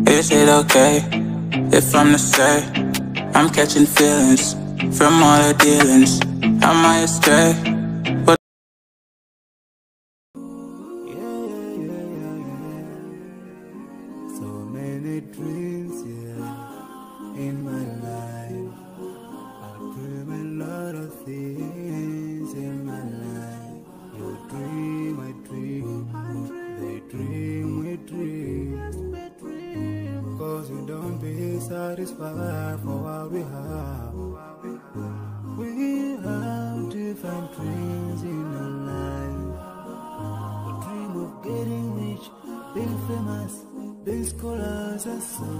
Is it okay if I'm to say I'm catching feelings from all the dealings? Am I astray? But so many dreams, in my life. I dream a lot of things in my life. You dream, I dream. They dream, we dream. Cause we don't be satisfied for what we have. We have different dreams in our life. We dream of getting rich, being famous, being scholars and so.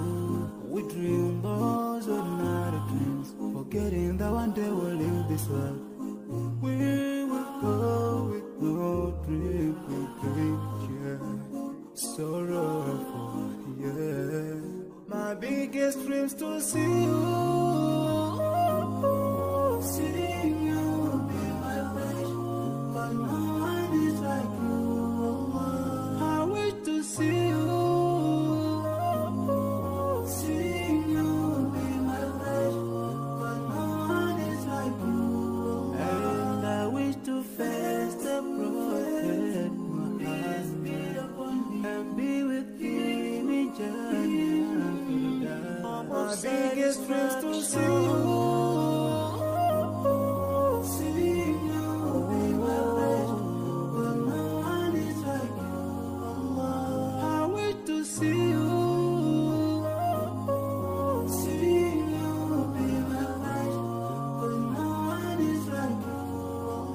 We dream those ordinary dreams, forgetting that one day we'll leave this world. We will go with no dream, yeah. Sorrowful, yeah. My biggest dreams to see you, seeing you be my wish, but no one is like you. I wish to see you, seeing you be my wish, but no one is like you. And I wish to face the prophet Muhammad and be with him in Jannah. My biggest dreams to see you, seeing you be my wish, but no one is like you. I wish to see you, seeing you be my wish, but no one is like you.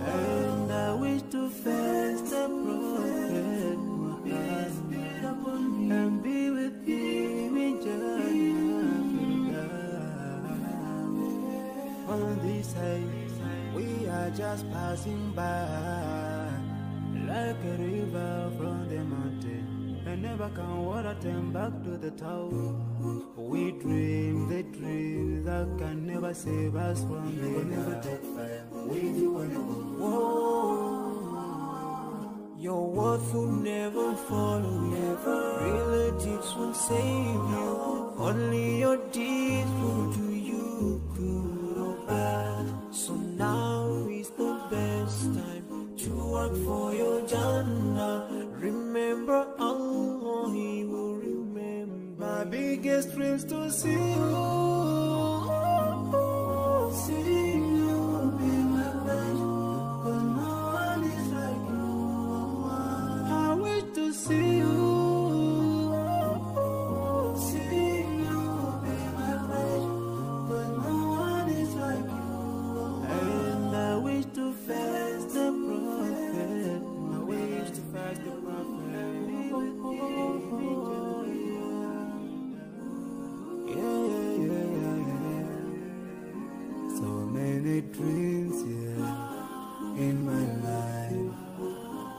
And I wish to face the prophet Muhammad and be with him in Jannah. On this side, we are just passing by, like a river from the mountain, and never can water turn back to the town. We dream the dreams that can never save us from the never take fire. Your words will never follow you. Relatives will save you. Only your deeds will do you good or bad. So now is the best time to work for your Jannah. Remember Allah, He will remember. My biggest dreams to see you, seeing you be my wish, but no one is like you. I wish to see you, seeing you be my wish, but no one is like you. many dreams, yeah, in my life.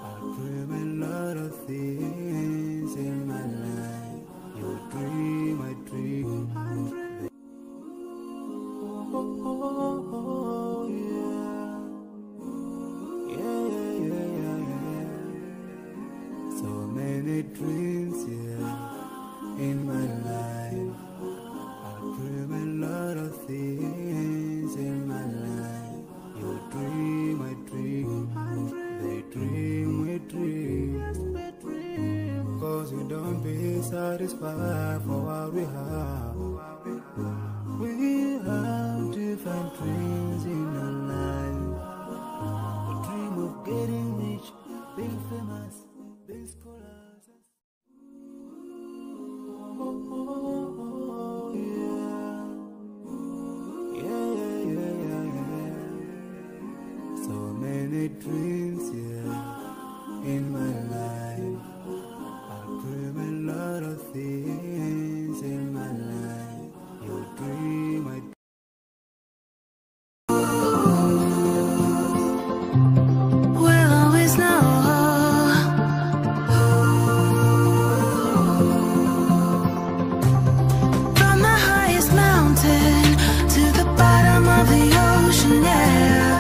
I dream a lot of things in my life. You dream, I dream. Oh, yeah. Yeah. So many dreams, yeah, in my life. I dream a lot of things in my life. You dream, I dream. They dream, we dream. 'Cause we don't be satisfied for what we have. We have different dreams in our life. We dream of getting rich, being famous, being scholars. Oh, yeah. So many dreams, yeah, in my life. I dream a lot of things in my life. You dream, I dream. We'll always know. From the highest mountain to the bottom of the ocean, yeah.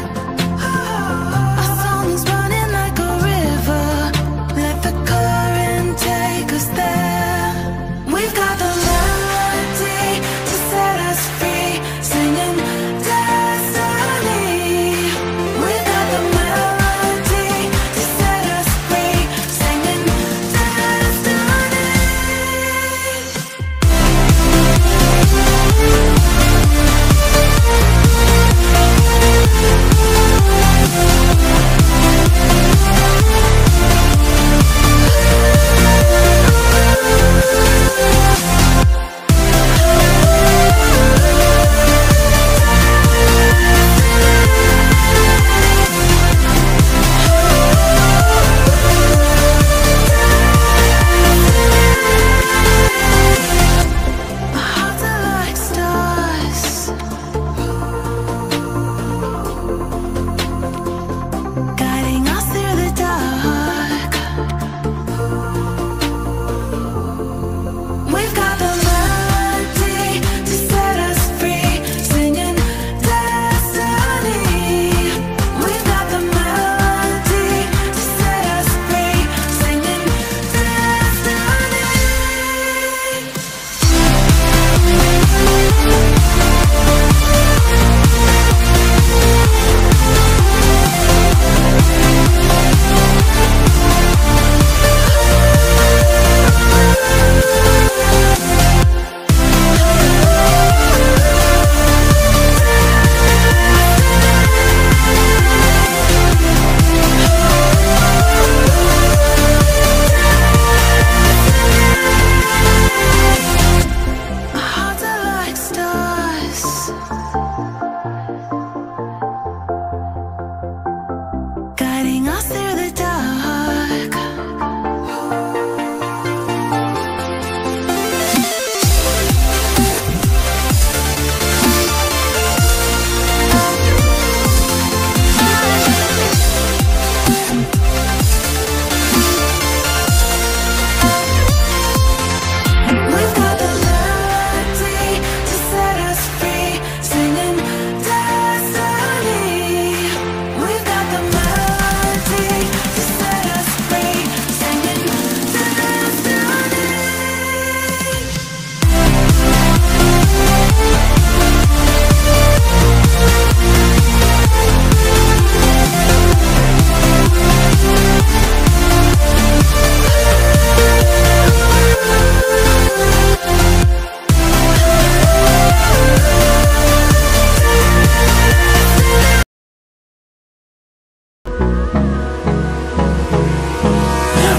Our song is running like a river. Let the current take us there. We've got the melody to set us free, singing destiny. We've got the melody to set us free, singing destiny. Our hearts are like stars, guiding us through the dark. We've got the melody to set us free, singing destiny. We've got the melody to set us free, singing destiny. Our hearts are like stars, guiding us through the dark. We've got the melody to set us free, singing destiny. We've got the melody to set us free, singing destiny.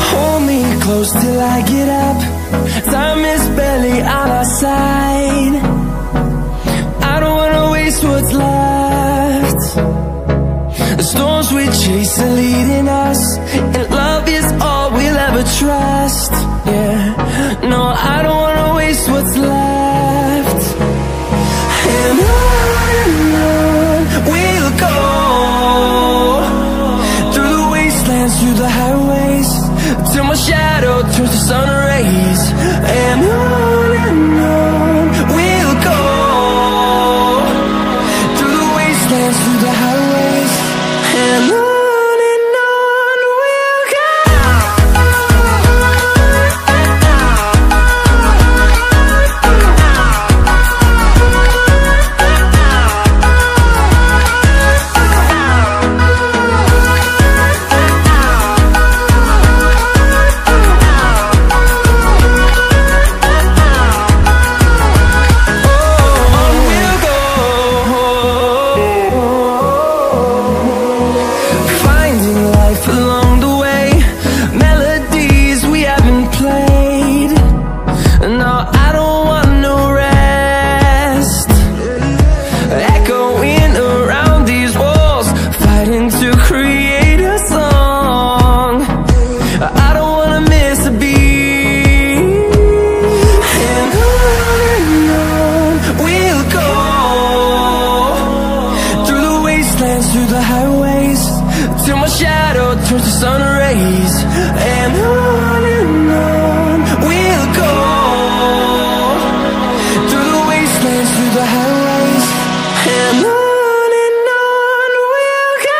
Hold me close till I get up. Time is barely on our side. I don't wanna waste what's left. The storms we chase are leading us, and love is all we'll ever trust. Yeah, no, I don't wanna waste what's left. And on we my shadow turns to sun rays. And on we'll go, through the wastelands, through the highways. And on we'll go. Through the highways, till my shadow turns to sun rays. And on we'll go, through the wastelands, through the highways. And on we'll go.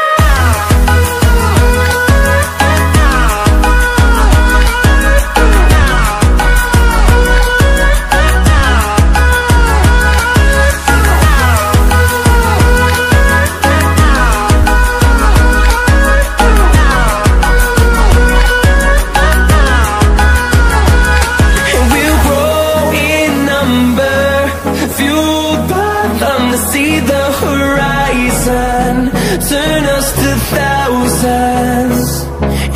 See the horizon, turn us to thousands,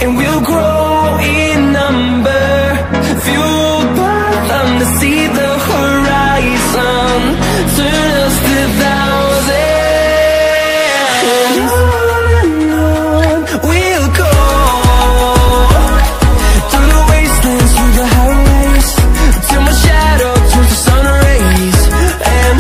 and we'll grow in number, fueled by them to see the horizon, turn us to thousands. And on we'll go, through the wastelands, through the highways, till my shadow turns to sun rays. And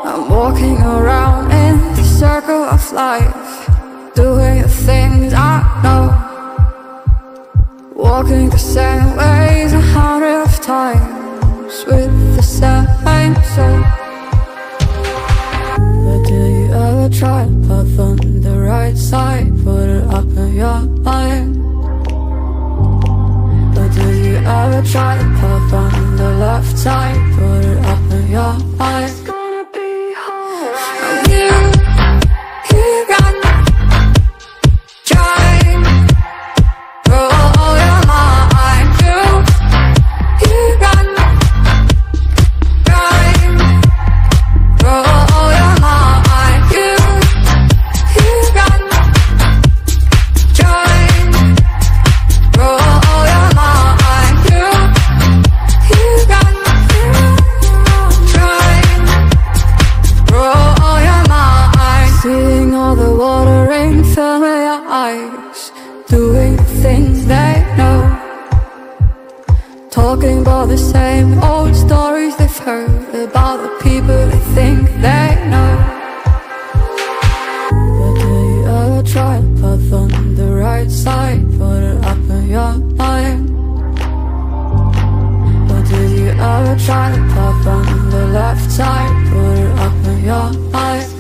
I'm walking around in the circle of life, doing the things I know, walking the same ways 100 times with the same soul. But do you ever try to path on the right side, put it up in your mind? But do you ever try to path on the left side, put it up in your mind? Doing things they know, talking about the same old stories they've heard about the people they think they know. But do you ever try to path on the right side, put it up in your mind? But did you ever try to path on the left side, put it up in your mind?